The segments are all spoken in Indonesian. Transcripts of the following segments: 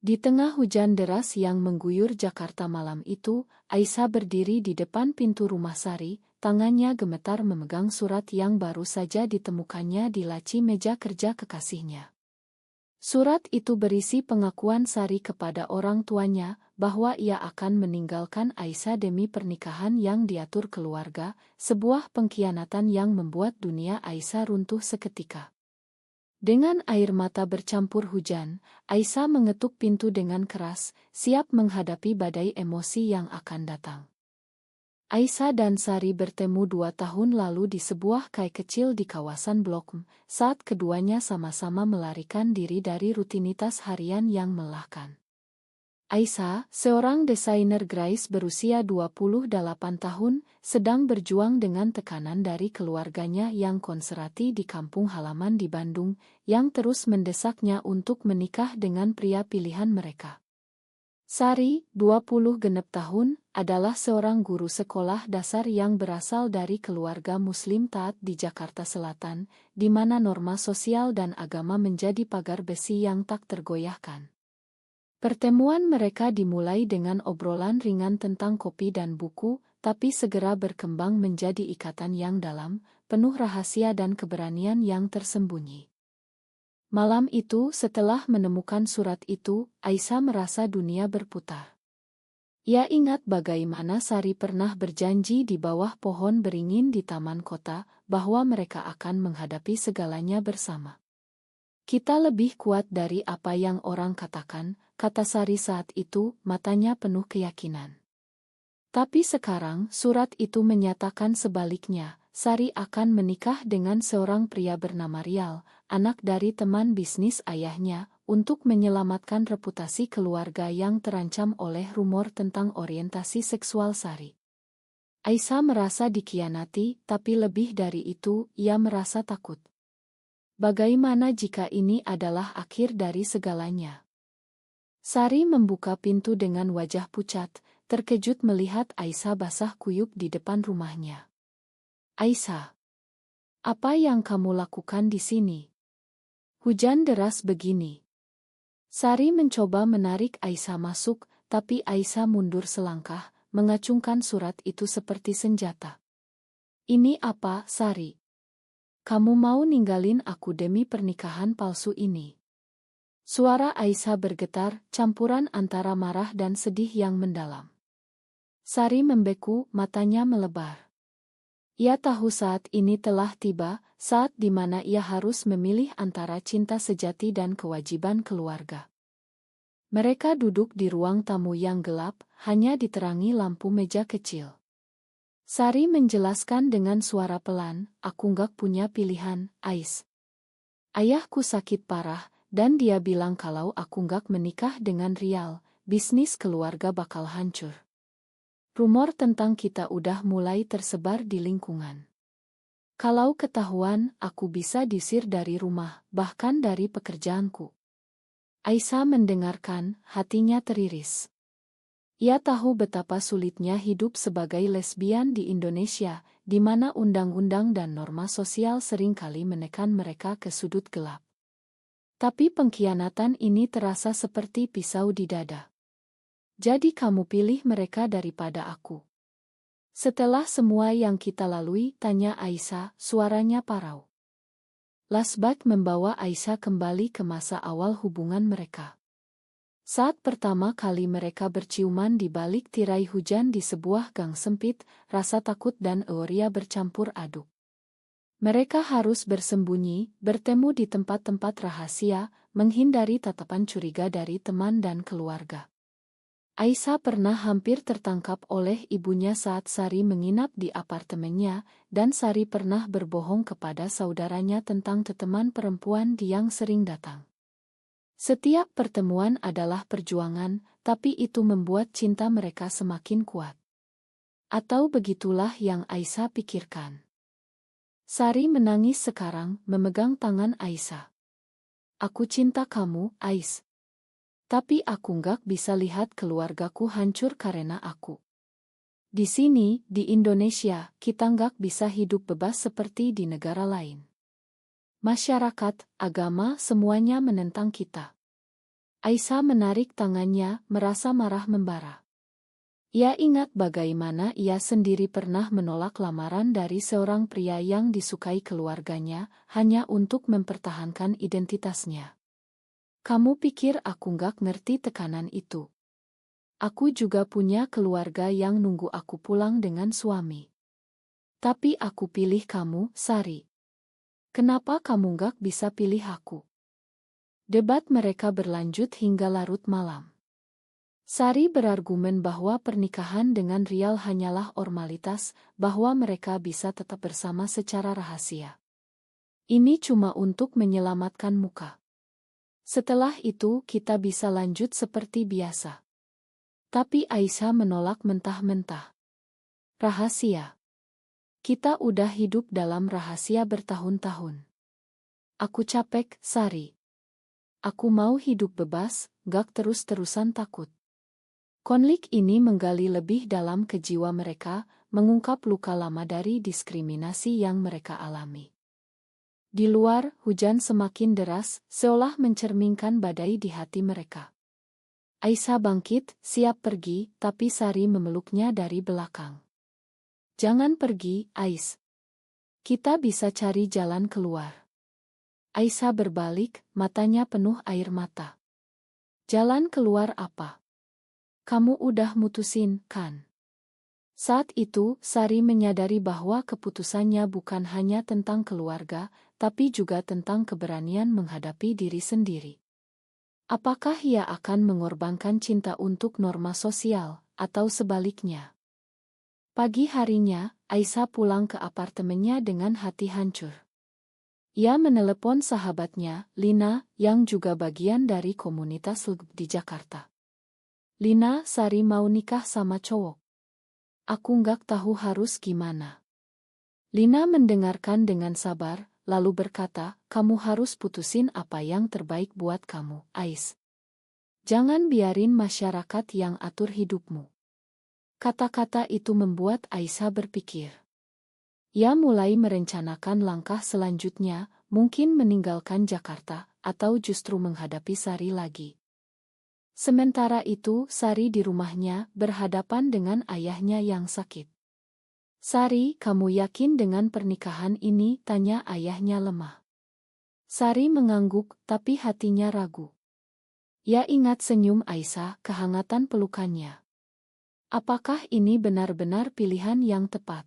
Di tengah hujan deras yang mengguyur Jakarta malam itu, Aisyah berdiri di depan pintu rumah Sari, tangannya gemetar memegang surat yang baru saja ditemukannya di laci meja kerja kekasihnya. Surat itu berisi pengakuan Sari kepada orang tuanya bahwa ia akan meninggalkan Aisyah demi pernikahan yang diatur keluarga, sebuah pengkhianatan yang membuat dunia Aisyah runtuh seketika. Dengan air mata bercampur hujan, Aisyah mengetuk pintu dengan keras, siap menghadapi badai emosi yang akan datang. Aisyah dan Sari bertemu 2 tahun lalu di sebuah kai kecil di kawasan Blok M, saat keduanya sama-sama melarikan diri dari rutinitas harian yang melelahkan. Aisyah, seorang desainer grafis berusia 28 tahun, sedang berjuang dengan tekanan dari keluarganya yang konservatif di kampung halaman di Bandung, yang terus mendesaknya untuk menikah dengan pria pilihan mereka. Sari, 20 genep tahun, adalah seorang guru sekolah dasar yang berasal dari keluarga Muslim taat di Jakarta Selatan, di mana norma sosial dan agama menjadi pagar besi yang tak tergoyahkan. Pertemuan mereka dimulai dengan obrolan ringan tentang kopi dan buku, tapi segera berkembang menjadi ikatan yang dalam, penuh rahasia dan keberanian yang tersembunyi. Malam itu, setelah menemukan surat itu, Aisyah merasa dunia berputar. Ia ingat bagaimana Sari pernah berjanji di bawah pohon beringin di taman kota, bahwa mereka akan menghadapi segalanya bersama. Kita lebih kuat dari apa yang orang katakan, kata Sari saat itu, matanya penuh keyakinan. Tapi sekarang, surat itu menyatakan sebaliknya, Sari akan menikah dengan seorang pria bernama Rial, anak dari teman bisnis ayahnya, untuk menyelamatkan reputasi keluarga yang terancam oleh rumor tentang orientasi seksual Sari. Aisyah merasa dikhianati, tapi lebih dari itu, ia merasa takut. Bagaimana jika ini adalah akhir dari segalanya? Sari membuka pintu dengan wajah pucat, terkejut melihat Aisyah basah kuyup di depan rumahnya. Aisyah, apa yang kamu lakukan di sini? Hujan deras begini. Sari mencoba menarik Aisyah masuk, tapi Aisyah mundur selangkah, mengacungkan surat itu seperti senjata. Ini apa, Sari? Kamu mau ninggalin aku demi pernikahan palsu ini? Suara Aisyah bergetar, campuran antara marah dan sedih yang mendalam. Sari membeku, matanya melebar. Ia tahu saat ini telah tiba, saat di mana ia harus memilih antara cinta sejati dan kewajiban keluarga. Mereka duduk di ruang tamu yang gelap, hanya diterangi lampu meja kecil. Sari menjelaskan dengan suara pelan, aku nggak punya pilihan, Ais. Ayahku sakit parah, dan dia bilang kalau aku nggak menikah dengan Rial, bisnis keluarga bakal hancur. Rumor tentang kita udah mulai tersebar di lingkungan. Kalau ketahuan, aku bisa diusir dari rumah, bahkan dari pekerjaanku. Aisyah mendengarkan, hatinya teriris. Ia tahu betapa sulitnya hidup sebagai lesbian di Indonesia, di mana undang-undang dan norma sosial seringkali menekan mereka ke sudut gelap. Tapi pengkhianatan ini terasa seperti pisau di dada. Jadi kamu pilih mereka daripada aku. Setelah semua yang kita lalui, tanya Aisyah, suaranya parau. Flashback membawa Aisyah kembali ke masa awal hubungan mereka. Saat pertama kali mereka berciuman di balik tirai hujan di sebuah gang sempit, rasa takut dan euforia bercampur aduk. Mereka harus bersembunyi, bertemu di tempat-tempat rahasia, menghindari tatapan curiga dari teman dan keluarga. Aisyah pernah hampir tertangkap oleh ibunya saat Sari menginap di apartemennya, dan Sari pernah berbohong kepada saudaranya tentang teman perempuan yang sering datang. Setiap pertemuan adalah perjuangan, tapi itu membuat cinta mereka semakin kuat. Atau begitulah yang Aisyah pikirkan. Sari menangis sekarang, memegang tangan Aisyah. Aku cinta kamu, Ais. Tapi aku nggak bisa lihat keluargaku hancur karena aku. Di sini, di Indonesia, kita nggak bisa hidup bebas seperti di negara lain. Masyarakat, agama, semuanya menentang kita. Aisyah menarik tangannya, merasa marah membara. Ia ingat bagaimana ia sendiri pernah menolak lamaran dari seorang pria yang disukai keluarganya, hanya untuk mempertahankan identitasnya. Kamu pikir aku nggak ngerti tekanan itu? Aku juga punya keluarga yang nunggu aku pulang dengan suami. Tapi aku pilih kamu, Sari. Kenapa kamu nggak bisa pilih aku? Debat mereka berlanjut hingga larut malam. Sari berargumen bahwa pernikahan dengan Rial hanyalah formalitas, bahwa mereka bisa tetap bersama secara rahasia. Ini cuma untuk menyelamatkan muka. Setelah itu kita bisa lanjut seperti biasa. Tapi Aisyah menolak mentah-mentah. Rahasia. Kita udah hidup dalam rahasia bertahun-tahun. Aku capek, Sari. Aku mau hidup bebas, gak terus-terusan takut. Konflik ini menggali lebih dalam ke jiwa mereka, mengungkap luka lama dari diskriminasi yang mereka alami. Di luar, hujan semakin deras, seolah mencerminkan badai di hati mereka. Aisyah bangkit, siap pergi, tapi Sari memeluknya dari belakang. Jangan pergi, Ais. Kita bisa cari jalan keluar. Aisyah berbalik, matanya penuh air mata. Jalan keluar apa? Kamu udah mutusin, kan? Saat itu, Sari menyadari bahwa keputusannya bukan hanya tentang keluarga, tapi juga tentang keberanian menghadapi diri sendiri. Apakah ia akan mengorbankan cinta untuk norma sosial, atau sebaliknya? Pagi harinya, Aisyah pulang ke apartemennya dengan hati hancur. Ia menelepon sahabatnya, Lina, yang juga bagian dari komunitas LGBT di Jakarta. Lina, Sari mau nikah sama cowok. Aku nggak tahu harus gimana. Lina mendengarkan dengan sabar, lalu berkata, kamu harus putusin apa yang terbaik buat kamu, Ais. Jangan biarin masyarakat yang atur hidupmu. Kata-kata itu membuat Aisyah berpikir. Ia mulai merencanakan langkah selanjutnya, mungkin meninggalkan Jakarta, atau justru menghadapi Sari lagi. Sementara itu, Sari di rumahnya berhadapan dengan ayahnya yang sakit. Sari, kamu yakin dengan pernikahan ini? Tanya ayahnya lemah. Sari mengangguk, tapi hatinya ragu. Ia ingat senyum Aisyah, kehangatan pelukannya. Apakah ini benar-benar pilihan yang tepat?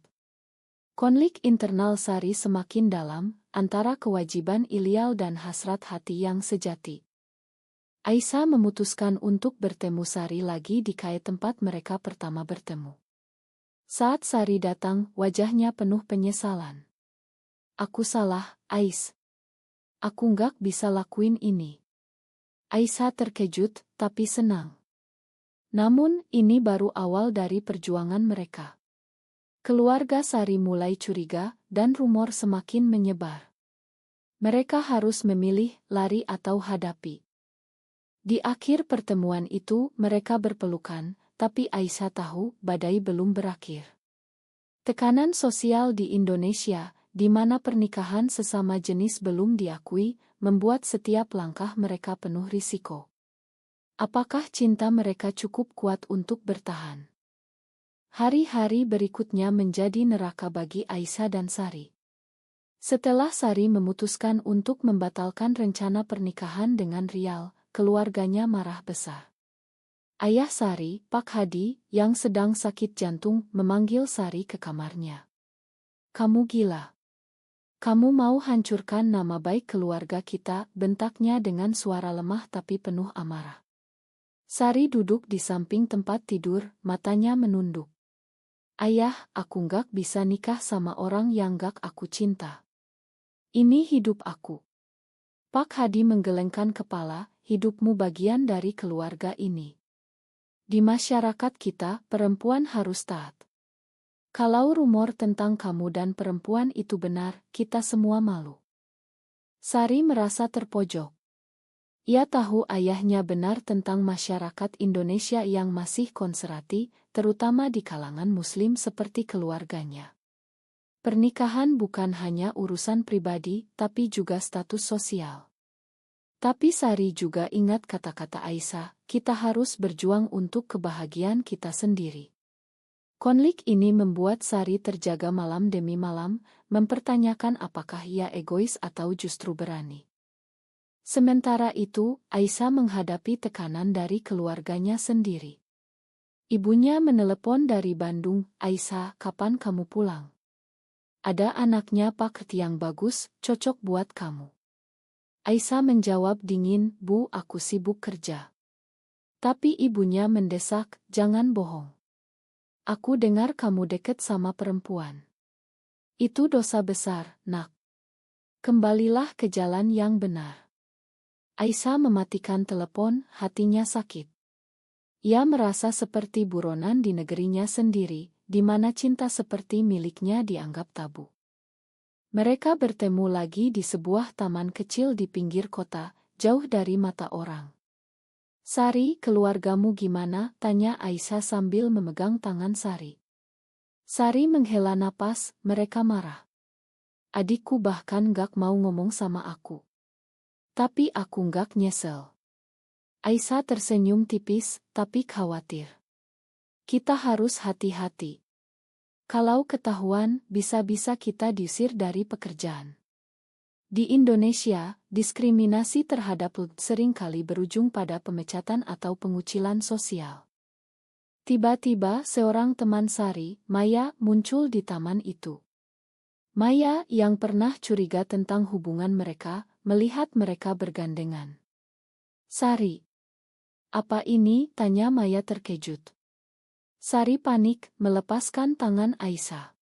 Konflik internal Sari semakin dalam, antara kewajiban ideal dan hasrat hati yang sejati. Aisyah memutuskan untuk bertemu Sari lagi di kafe tempat mereka pertama bertemu. Saat Sari datang, wajahnya penuh penyesalan. Aku salah, Ais. Aku nggak bisa lakuin ini. Aisyah terkejut, tapi senang. Namun, ini baru awal dari perjuangan mereka. Keluarga Sari mulai curiga, dan rumor semakin menyebar. Mereka harus memilih, lari atau hadapi. Di akhir pertemuan itu, mereka berpelukan, tapi Aisyah tahu badai belum berakhir. Tekanan sosial di Indonesia, di mana pernikahan sesama jenis belum diakui, membuat setiap langkah mereka penuh risiko. Apakah cinta mereka cukup kuat untuk bertahan? Hari-hari berikutnya menjadi neraka bagi Aisyah dan Sari. Setelah Sari memutuskan untuk membatalkan rencana pernikahan dengan Rial, keluarganya marah besar. Ayah Sari, Pak Hadi, yang sedang sakit jantung, memanggil Sari ke kamarnya. Kamu gila. Kamu mau hancurkan nama baik keluarga kita, bentaknya dengan suara lemah tapi penuh amarah. Sari duduk di samping tempat tidur, matanya menunduk. Ayah, aku nggak bisa nikah sama orang yang nggak aku cinta. Ini hidup aku. Pak Hadi menggelengkan kepala, hidupmu bagian dari keluarga ini. Di masyarakat kita, perempuan harus taat. Kalau rumor tentang kamu dan perempuan itu benar, kita semua malu. Sari merasa terpojok. Ia tahu ayahnya benar tentang masyarakat Indonesia yang masih konservatif, terutama di kalangan Muslim seperti keluarganya. Pernikahan bukan hanya urusan pribadi, tapi juga status sosial. Tapi Sari juga ingat kata-kata Aisyah, kita harus berjuang untuk kebahagiaan kita sendiri. Konflik ini membuat Sari terjaga malam demi malam, mempertanyakan apakah ia egois atau justru berani. Sementara itu, Aisyah menghadapi tekanan dari keluarganya sendiri. Ibunya menelepon dari Bandung, "Aisyah, kapan kamu pulang? Ada anaknya paket yang bagus, cocok buat kamu." Aisyah menjawab dingin, "Bu, aku sibuk kerja." Tapi ibunya mendesak, "Jangan bohong. Aku dengar kamu deket sama perempuan. Itu dosa besar, nak. Kembalilah ke jalan yang benar." Aisyah mematikan telepon, hatinya sakit. Ia merasa seperti buronan di negerinya sendiri, di mana cinta seperti miliknya dianggap tabu. Mereka bertemu lagi di sebuah taman kecil di pinggir kota, jauh dari mata orang. "Sari, keluargamu gimana?" tanya Aisyah sambil memegang tangan Sari. Sari menghela napas, "Mereka marah. Adikku bahkan gak mau ngomong sama aku. Tapi aku gak nyesel." Aisyah tersenyum tipis, tapi khawatir. "Kita harus hati-hati. Kalau ketahuan, bisa-bisa kita diusir dari pekerjaan." Di Indonesia, diskriminasi terhadap LGBT seringkali berujung pada pemecatan atau pengucilan sosial. Tiba-tiba seorang teman Sari, Maya, muncul di taman itu. Maya, yang pernah curiga tentang hubungan mereka, melihat mereka bergandengan. "Sari, apa ini?" tanya Maya terkejut. Sari panik, melepaskan tangan Aisyah.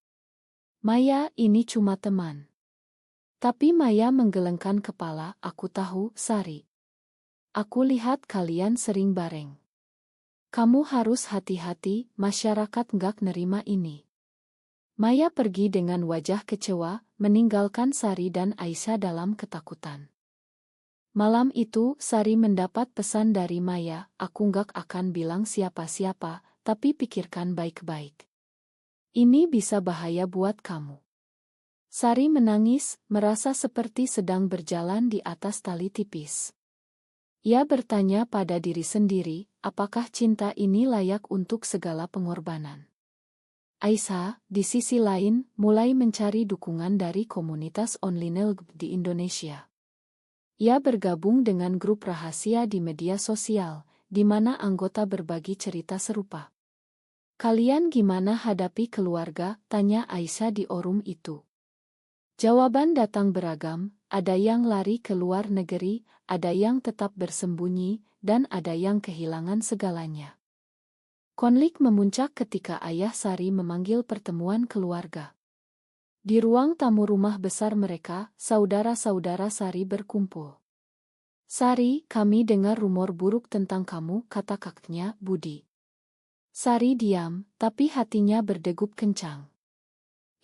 "Maya, ini cuma teman." Tapi Maya menggelengkan kepala, "Aku tahu, Sari. Aku lihat kalian sering bareng. Kamu harus hati-hati, masyarakat nggak nerima ini." Maya pergi dengan wajah kecewa, meninggalkan Sari dan Aisyah dalam ketakutan. Malam itu, Sari mendapat pesan dari Maya, "Aku nggak akan bilang siapa-siapa, tapi pikirkan baik-baik. Ini bisa bahaya buat kamu." Sari menangis, merasa seperti sedang berjalan di atas tali tipis. Ia bertanya pada diri sendiri, apakah cinta ini layak untuk segala pengorbanan? Aisyah, di sisi lain, mulai mencari dukungan dari komunitas online LGBT di Indonesia. Ia bergabung dengan grup rahasia di media sosial, di mana anggota berbagi cerita serupa. "Kalian gimana hadapi keluarga?" tanya Aisyah di forum itu. Jawaban datang beragam, ada yang lari ke luar negeri, ada yang tetap bersembunyi, dan ada yang kehilangan segalanya. Konflik memuncak ketika ayah Sari memanggil pertemuan keluarga. Di ruang tamu rumah besar mereka, saudara-saudara Sari berkumpul. "Sari, kami dengar rumor buruk tentang kamu," kata kakeknya, Budi. Sari diam, tapi hatinya berdegup kencang.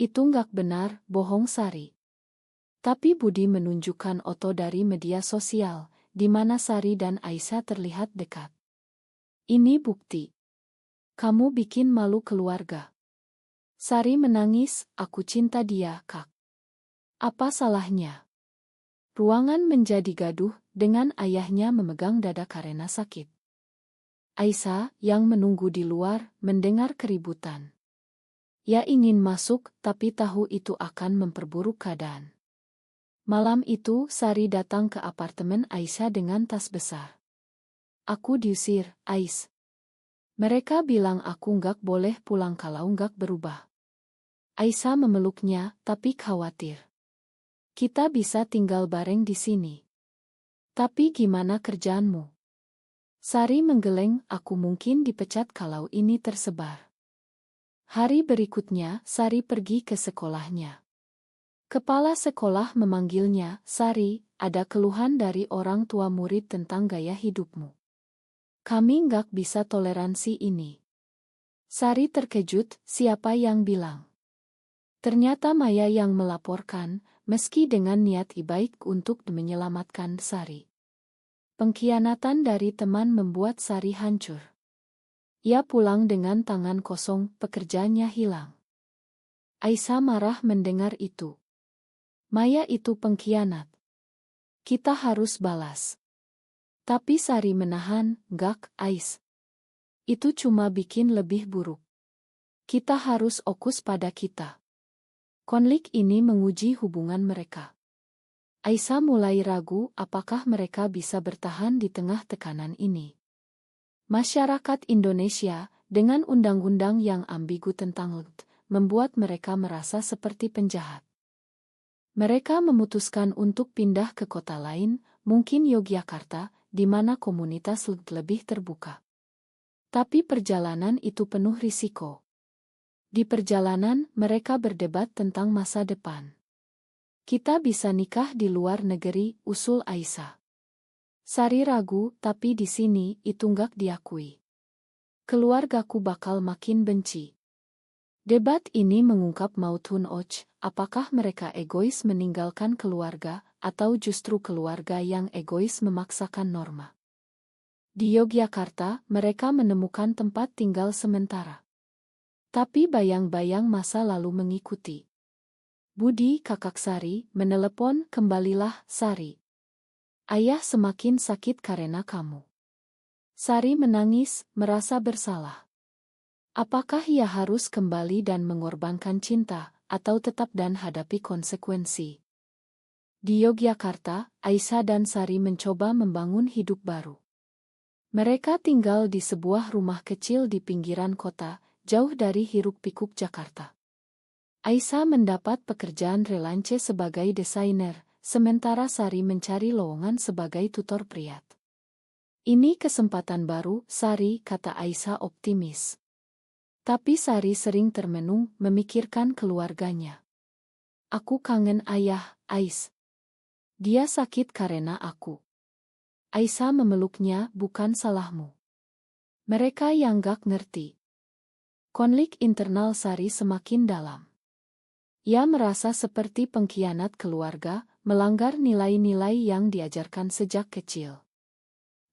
"Itu nggak benar, bohong Sari." Tapi Budi menunjukkan foto dari media sosial, di mana Sari dan Aisyah terlihat dekat. "Ini bukti. Kamu bikin malu keluarga." Sari menangis, "Aku cinta dia, Kak. Apa salahnya?" Ruangan menjadi gaduh, dengan ayahnya memegang dada karena sakit. Aisyah, yang menunggu di luar, mendengar keributan. Ia ingin masuk, tapi tahu itu akan memperburuk keadaan. Malam itu, Sari datang ke apartemen Aisyah dengan tas besar. "Aku diusir, Ais. Mereka bilang aku nggak boleh pulang kalau nggak berubah." Aisyah memeluknya, tapi khawatir. "Kita bisa tinggal bareng di sini. Tapi gimana kerjaanmu?" Sari menggeleng, "Aku mungkin dipecat kalau ini tersebar." Hari berikutnya, Sari pergi ke sekolahnya. Kepala sekolah memanggilnya, "Sari, ada keluhan dari orang tua murid tentang gaya hidupmu. Kami nggak bisa toleransi ini." Sari terkejut, "Siapa yang bilang?" Ternyata Maya yang melaporkan, meski dengan niat baik untuk menyelamatkan Sari. Pengkhianatan dari teman membuat Sari hancur. Ia pulang dengan tangan kosong, pekerjaannya hilang. Aisyah marah mendengar itu. "Maya itu pengkhianat. Kita harus balas." Tapi Sari menahan, "Gak, Ais. Itu cuma bikin lebih buruk. Kita harus fokus pada kita." Konflik ini menguji hubungan mereka. Aisyah mulai ragu apakah mereka bisa bertahan di tengah tekanan ini. Masyarakat Indonesia, dengan undang-undang yang ambigu tentang LGBTI, membuat mereka merasa seperti penjahat. Mereka memutuskan untuk pindah ke kota lain, mungkin Yogyakarta, di mana komunitas LGBTI lebih terbuka. Tapi perjalanan itu penuh risiko. Di perjalanan, mereka berdebat tentang masa depan. "Kita bisa nikah di luar negeri," usul Aisyah. Sari ragu, "Tapi di sini, itu nggak diakui. Keluargaku bakal makin benci." Debat ini mengungkap Mautun Och, apakah mereka egois meninggalkan keluarga, atau justru keluarga yang egois memaksakan norma. Di Yogyakarta, mereka menemukan tempat tinggal sementara. Tapi bayang-bayang masa lalu mengikuti. Budi, kakak Sari, menelepon, "Kembalilah, Sari. Ayah semakin sakit karena kamu." Sari menangis, merasa bersalah. Apakah ia harus kembali dan mengorbankan cinta, atau tetap dan hadapi konsekuensi? Di Yogyakarta, Aisyah dan Sari mencoba membangun hidup baru. Mereka tinggal di sebuah rumah kecil di pinggiran kota, jauh dari hiruk-pikuk Jakarta. Aisyah mendapat pekerjaan relance sebagai desainer, sementara Sari mencari lowongan sebagai tutor priat. "Ini kesempatan baru, Sari," kata Aisyah optimis. Tapi Sari sering termenung memikirkan keluarganya. "Aku kangen ayah, Ais. Dia sakit karena aku." Aisyah memeluknya, "Bukan salahmu. Mereka yang gak ngerti." Konflik internal Sari semakin dalam. Ia merasa seperti pengkhianat keluarga, melanggar nilai-nilai yang diajarkan sejak kecil.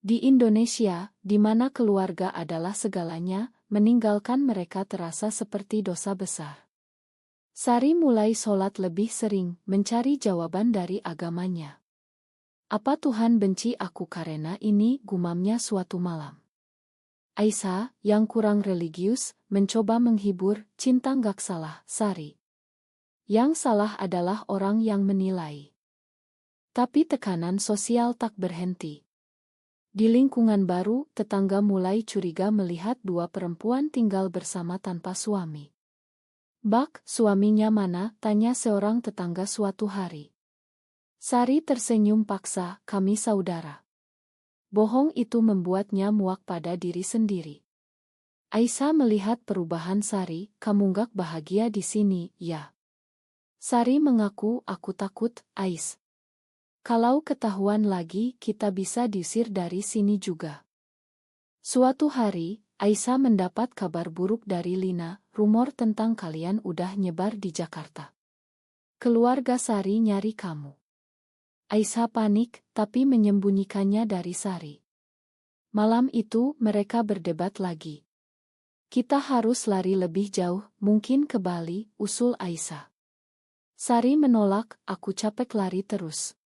Di Indonesia, di mana keluarga adalah segalanya, meninggalkan mereka terasa seperti dosa besar. Sari mulai sholat lebih sering, mencari jawaban dari agamanya. "Apa Tuhan benci aku karena ini?" gumamnya suatu malam. Aisyah, yang kurang religius, mencoba menghibur, "Cinta nggak salah, Sari. Yang salah adalah orang yang menilai." Tapi tekanan sosial tak berhenti. Di lingkungan baru, tetangga mulai curiga melihat dua perempuan tinggal bersama tanpa suami. "Bak, suaminya mana?" tanya seorang tetangga suatu hari. Sari tersenyum paksa, "Kami saudara." Bohong itu membuatnya muak pada diri sendiri. Aisyah melihat perubahan Sari, "Kamu gak bahagia di sini, ya?" Sari mengaku, "Aku takut, Ais. Kalau ketahuan lagi, kita bisa diusir dari sini juga." Suatu hari, Aisyah mendapat kabar buruk dari Lina, "Rumor tentang kalian udah nyebar di Jakarta. Keluarga Sari nyari kamu." Aisyah panik, tapi menyembunyikannya dari Sari. Malam itu, mereka berdebat lagi. "Kita harus lari lebih jauh, mungkin ke Bali," usul Aisyah. Sari menolak, "Aku capek lari terus.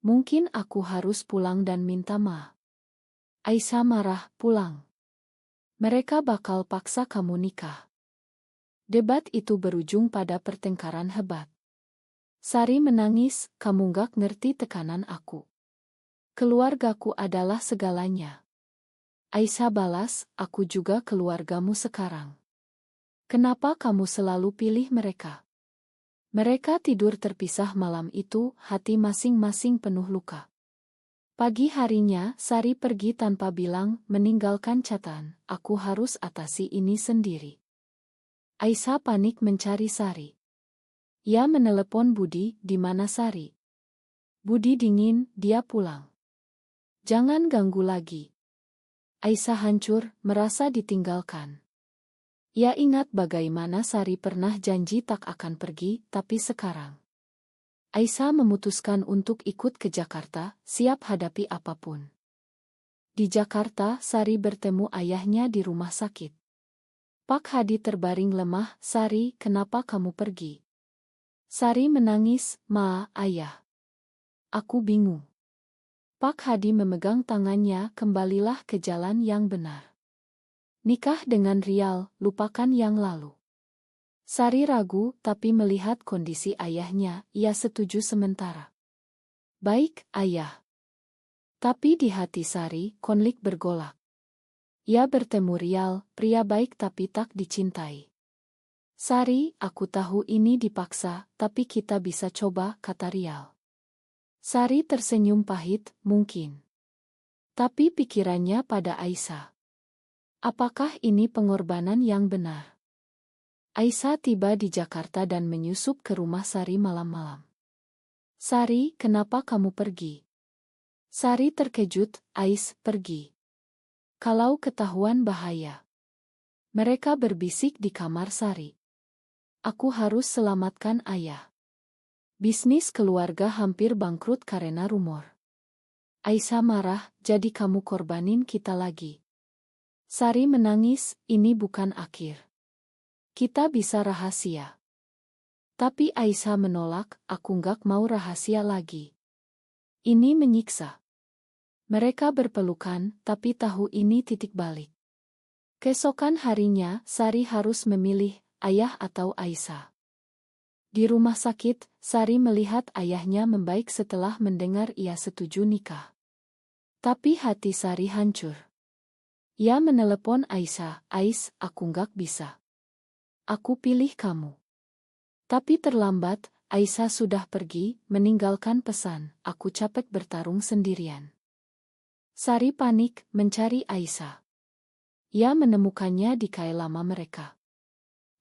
Mungkin aku harus pulang dan minta maaf." Aisyah marah, "Pulang. Mereka bakal paksa kamu nikah." Debat itu berujung pada pertengkaran hebat. Sari menangis, "Kamu gak ngerti tekanan aku. Keluargaku adalah segalanya." Aisyah balas, "Aku juga keluargamu sekarang. Kenapa kamu selalu pilih mereka?" Mereka tidur terpisah malam itu, hati masing-masing penuh luka. Pagi harinya, Sari pergi tanpa bilang, meninggalkan catatan, "Aku harus atasi ini sendiri." Aisyah panik mencari Sari. Ia menelepon Budi, "Di mana Sari?" Budi dingin, "Dia pulang. Jangan ganggu lagi." Aisyah hancur, merasa ditinggalkan. Ia ingat bagaimana Sari pernah janji tak akan pergi, tapi sekarang Aisyah memutuskan untuk ikut ke Jakarta, siap hadapi apapun. Di Jakarta, Sari bertemu ayahnya di rumah sakit. Pak Hadi terbaring lemah, "Sari, kenapa kamu pergi?" Sari menangis, "Ma, ayah. Aku bingung. Pak Hadi memegang tangannya, kembalilah ke jalan yang benar. Nikah dengan Rial, lupakan yang lalu. Sari ragu, tapi melihat kondisi ayahnya, ia setuju sementara. Baik, ayah. Tapi di hati Sari, konflik bergolak. Ia bertemu Rial, pria baik tapi tak dicintai. Sari, aku tahu ini dipaksa, tapi kita bisa coba, kata Rial. Sari tersenyum pahit, mungkin. Tapi pikirannya pada Aisyah. Apakah ini pengorbanan yang benar? Aisyah tiba di Jakarta dan menyusup ke rumah Sari malam-malam. Sari, kenapa kamu pergi? Sari terkejut, Ais, pergi. Kalau ketahuan bahaya. Mereka berbisik di kamar Sari. Aku harus selamatkan ayah. Bisnis keluarga hampir bangkrut karena rumor. Aisyah marah, jadi kamu korbanin kita lagi. Sari menangis, ini bukan akhir. Kita bisa rahasia. Tapi Aisyah menolak, aku nggak mau rahasia lagi. Ini menyiksa. Mereka berpelukan, tapi tahu ini titik balik. Keesokan harinya, Sari harus memilih, ayah atau Aisyah. Di rumah sakit, Sari melihat ayahnya membaik setelah mendengar ia setuju nikah. Tapi hati Sari hancur. Ia menelepon Aisyah, Ais, aku nggak bisa. Aku pilih kamu. Tapi terlambat, Aisyah sudah pergi, meninggalkan pesan, aku capek bertarung sendirian. Sari panik, mencari Aisyah. Ia menemukannya di kai lama mereka.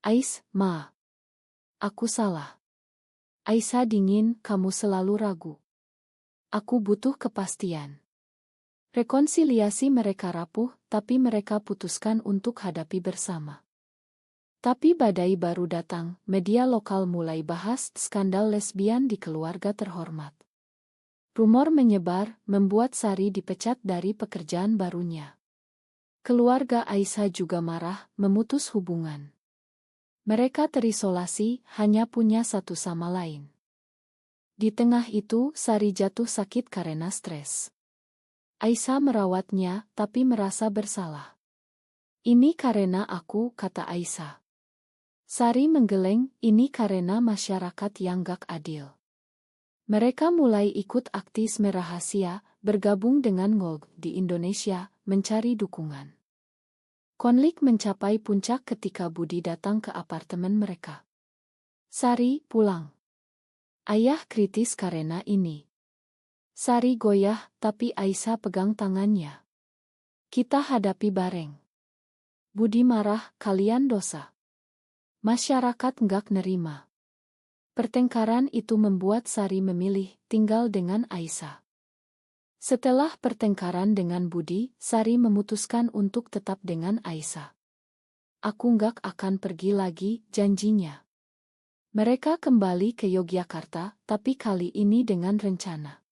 Ais, ma. Aku salah. Aisyah dingin, kamu selalu ragu. Aku butuh kepastian. Rekonsiliasi mereka rapuh, tapi mereka putuskan untuk hadapi bersama. Tapi badai baru datang, media lokal mulai bahas skandal lesbian di keluarga terhormat. Rumor menyebar, membuat Sari dipecat dari pekerjaan barunya. Keluarga Aisyah juga marah, memutus hubungan. Mereka terisolasi, hanya punya satu sama lain. Di tengah itu, Sari jatuh sakit karena stres. Aisyah merawatnya, tapi merasa bersalah. Ini karena aku, kata Aisyah. Sari menggeleng, ini karena masyarakat yang gak adil. Mereka mulai ikut aktivisme rahasia, bergabung dengan NGOG di Indonesia, mencari dukungan. Konflik mencapai puncak ketika Budi datang ke apartemen mereka. Sari, pulang. Ayah kritis karena ini. Sari goyah, tapi Aisyah pegang tangannya. Kita hadapi bareng. Budi marah, kalian dosa. Masyarakat nggak nerima. Pertengkaran itu membuat Sari memilih tinggal dengan Aisyah. Setelah pertengkaran dengan Budi, Sari memutuskan untuk tetap dengan Aisyah. Aku nggak akan pergi lagi, janjinya. Mereka kembali ke Yogyakarta, tapi kali ini dengan rencana.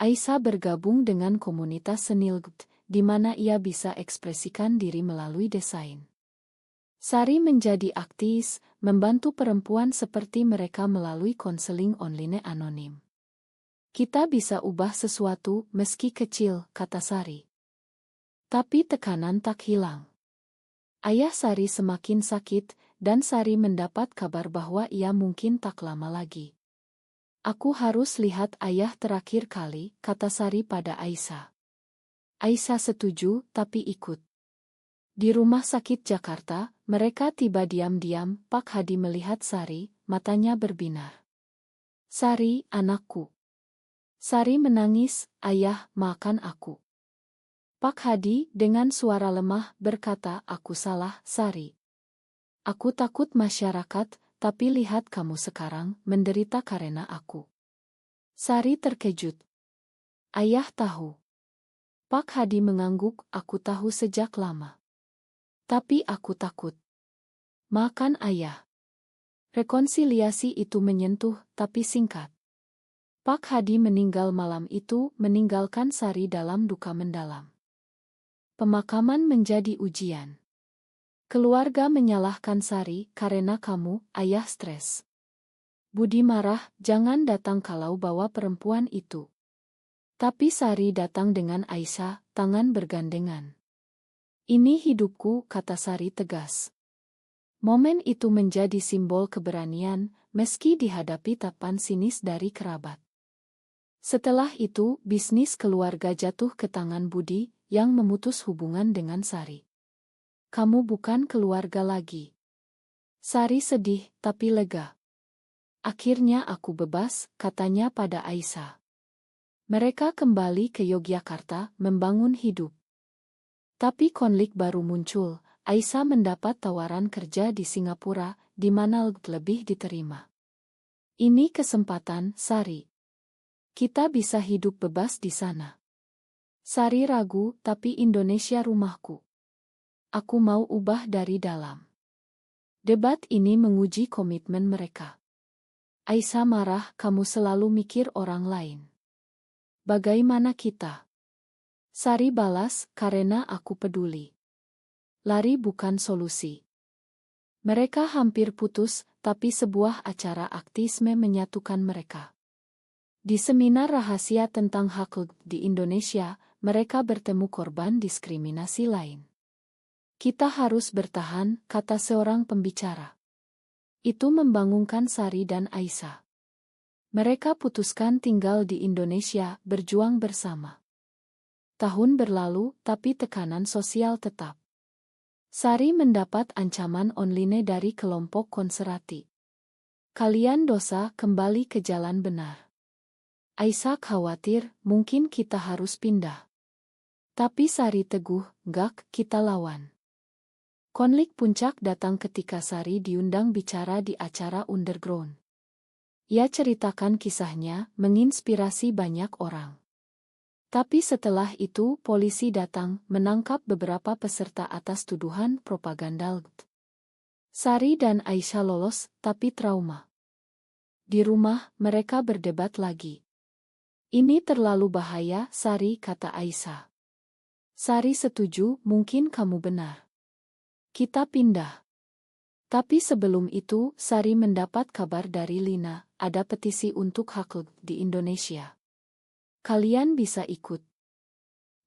Aisyah bergabung dengan komunitas seni LGBT, di mana ia bisa ekspresikan diri melalui desain. Sari menjadi aktivis, membantu perempuan seperti mereka melalui konseling online anonim. Kita bisa ubah sesuatu, meski kecil, kata Sari. Tapi tekanan tak hilang. Ayah Sari semakin sakit, dan Sari mendapat kabar bahwa ia mungkin tak lama lagi. Aku harus lihat ayah terakhir kali, kata Sari pada Aisyah. Aisyah setuju, tapi ikut. Di rumah sakit Jakarta, mereka tiba diam-diam, Pak Hadi melihat Sari, matanya berbinar. Sari, anakku. Sari menangis, ayah, maafkan aku. Pak Hadi, dengan suara lemah, berkata, aku salah, Sari. Aku takut masyarakat, tapi lihat kamu sekarang, menderita karena aku. Sari terkejut. Ayah tahu. Pak Hadi mengangguk, aku tahu sejak lama. Tapi aku takut. Makan ayah. Rekonsiliasi itu menyentuh, tapi singkat. Pak Hadi meninggal malam itu, meninggalkan Sari dalam duka mendalam. Pemakaman menjadi ujian. Keluarga menyalahkan Sari karena kamu, ayah stres. Budi marah, jangan datang kalau bawa perempuan itu. Tapi Sari datang dengan Aisyah, tangan bergandengan. Ini hidupku, kata Sari tegas. Momen itu menjadi simbol keberanian, meski dihadapi tapan sinis dari kerabat. Setelah itu, bisnis keluarga jatuh ke tangan Budi, yang memutus hubungan dengan Sari. Kamu bukan keluarga lagi. Sari sedih, tapi lega. Akhirnya aku bebas, katanya pada Aisyah. Mereka kembali ke Yogyakarta, membangun hidup. Tapi konflik baru muncul. Aisyah mendapat tawaran kerja di Singapura, di mana lebih diterima. Ini kesempatan, Sari. Kita bisa hidup bebas di sana. Sari ragu, tapi Indonesia rumahku. Aku mau ubah dari dalam. Debat ini menguji komitmen mereka. Aisyah marah, kamu selalu mikir orang lain. Bagaimana kita? Sari balas, karena aku peduli. Lari bukan solusi. Mereka hampir putus, tapi sebuah acara aktivisme menyatukan mereka. Di seminar rahasia tentang hak di Indonesia, mereka bertemu korban diskriminasi lain. Kita harus bertahan, kata seorang pembicara. Itu membangunkan Sari dan Aisyah. Mereka putuskan tinggal di Indonesia, berjuang bersama. Tahun berlalu, tapi tekanan sosial tetap. Sari mendapat ancaman online dari kelompok konservatif. Kalian dosa, kembali ke jalan benar. Aisyah khawatir, mungkin kita harus pindah. Tapi Sari teguh, enggak, kita lawan. Konflik puncak datang ketika Sari diundang bicara di acara underground. Ia ceritakan kisahnya, menginspirasi banyak orang. Tapi setelah itu polisi datang, menangkap beberapa peserta atas tuduhan propaganda. Sari dan Aisyah lolos, tapi trauma. Di rumah, mereka berdebat lagi. Ini terlalu bahaya, Sari, kata Aisyah. Sari setuju, mungkin kamu benar. Kita pindah. Tapi sebelum itu, Sari mendapat kabar dari Lina, ada petisi untuk hak di Indonesia. Kalian bisa ikut.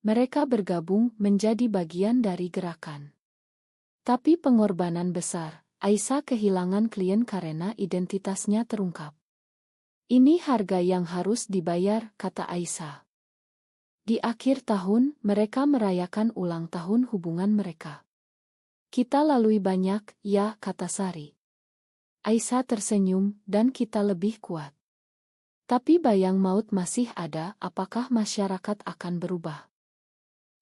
Mereka bergabung menjadi bagian dari gerakan. Tapi pengorbanan besar, Aisyah kehilangan klien karena identitasnya terungkap. Ini harga yang harus dibayar, kata Aisyah. Di akhir tahun, mereka merayakan ulang tahun hubungan mereka. Kita lalui banyak, ya, kata Sari. Aisyah tersenyum, dan kita lebih kuat. Tapi bayang maut masih ada, apakah masyarakat akan berubah?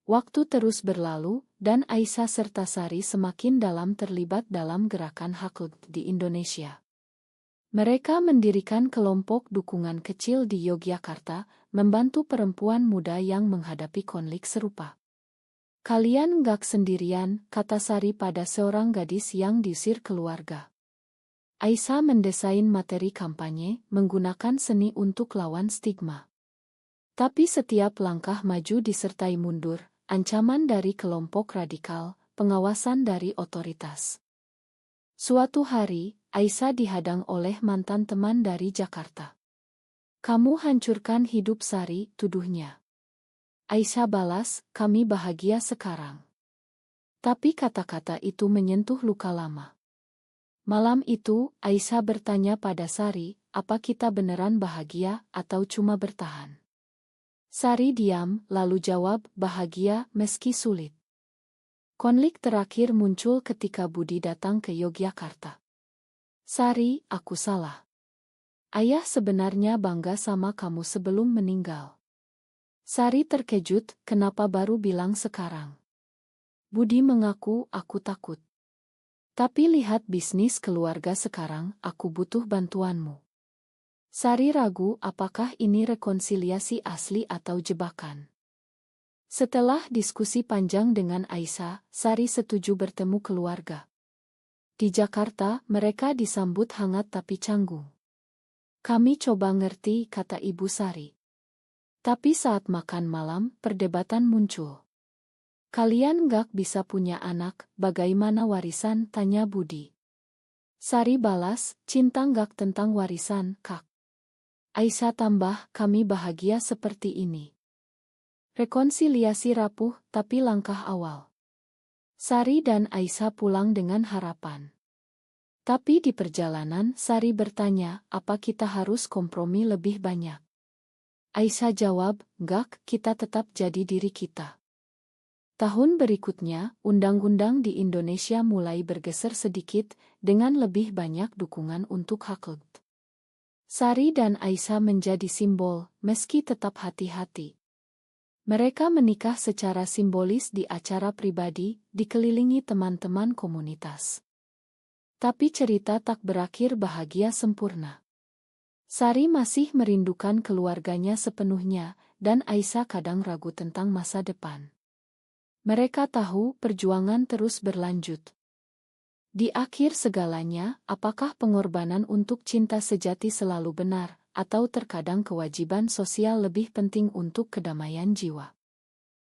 Waktu terus berlalu, dan Aisyah serta Sari semakin dalam terlibat dalam gerakan hak di Indonesia. Mereka mendirikan kelompok dukungan kecil di Yogyakarta, membantu perempuan muda yang menghadapi konflik serupa. Kalian enggak sendirian, kata Sari pada seorang gadis yang diusir keluarga. Aisyah mendesain materi kampanye, menggunakan seni untuk lawan stigma. Tapi setiap langkah maju disertai mundur, ancaman dari kelompok radikal, pengawasan dari otoritas. Suatu hari, Aisyah dihadang oleh mantan teman dari Jakarta. Kamu hancurkan hidup Sari, tuduhnya. Aisyah balas, kami bahagia sekarang. Tapi kata-kata itu menyentuh luka lama. Malam itu, Aisyah bertanya pada Sari, apa kita beneran bahagia atau cuma bertahan? Sari diam, lalu jawab, bahagia meski sulit. Konflik terakhir muncul ketika Budi datang ke Yogyakarta. Sari, aku salah. Ayah sebenarnya bangga sama kamu sebelum meninggal. Sari terkejut, kenapa baru bilang sekarang? Budi mengaku, aku takut. Tapi lihat bisnis keluarga sekarang, aku butuh bantuanmu. Sari ragu apakah ini rekonsiliasi asli atau jebakan. Setelah diskusi panjang dengan Aisyah, Sari setuju bertemu keluarga. Di Jakarta, mereka disambut hangat tapi canggung. Kami coba ngerti, kata Ibu Sari. Tapi saat makan malam, perdebatan muncul. Kalian enggak bisa punya anak, bagaimana warisan, tanya Budi. Sari balas, cinta enggak tentang warisan, Kak. Aisyah tambah, kami bahagia seperti ini. Rekonsiliasi rapuh, tapi langkah awal. Sari dan Aisyah pulang dengan harapan. Tapi di perjalanan, Sari bertanya, apa kita harus kompromi lebih banyak? Aisyah jawab, enggak, kita tetap jadi diri kita. Tahun berikutnya, undang-undang di Indonesia mulai bergeser sedikit, dengan lebih banyak dukungan untuk hak LGBT. Sari dan Aisyah menjadi simbol, meski tetap hati-hati. Mereka menikah secara simbolis di acara pribadi, dikelilingi teman-teman komunitas. Tapi cerita tak berakhir bahagia sempurna. Sari masih merindukan keluarganya sepenuhnya, dan Aisyah kadang ragu tentang masa depan. Mereka tahu perjuangan terus berlanjut. Di akhir segalanya, apakah pengorbanan untuk cinta sejati selalu benar, atau terkadang kewajiban sosial lebih penting untuk kedamaian jiwa?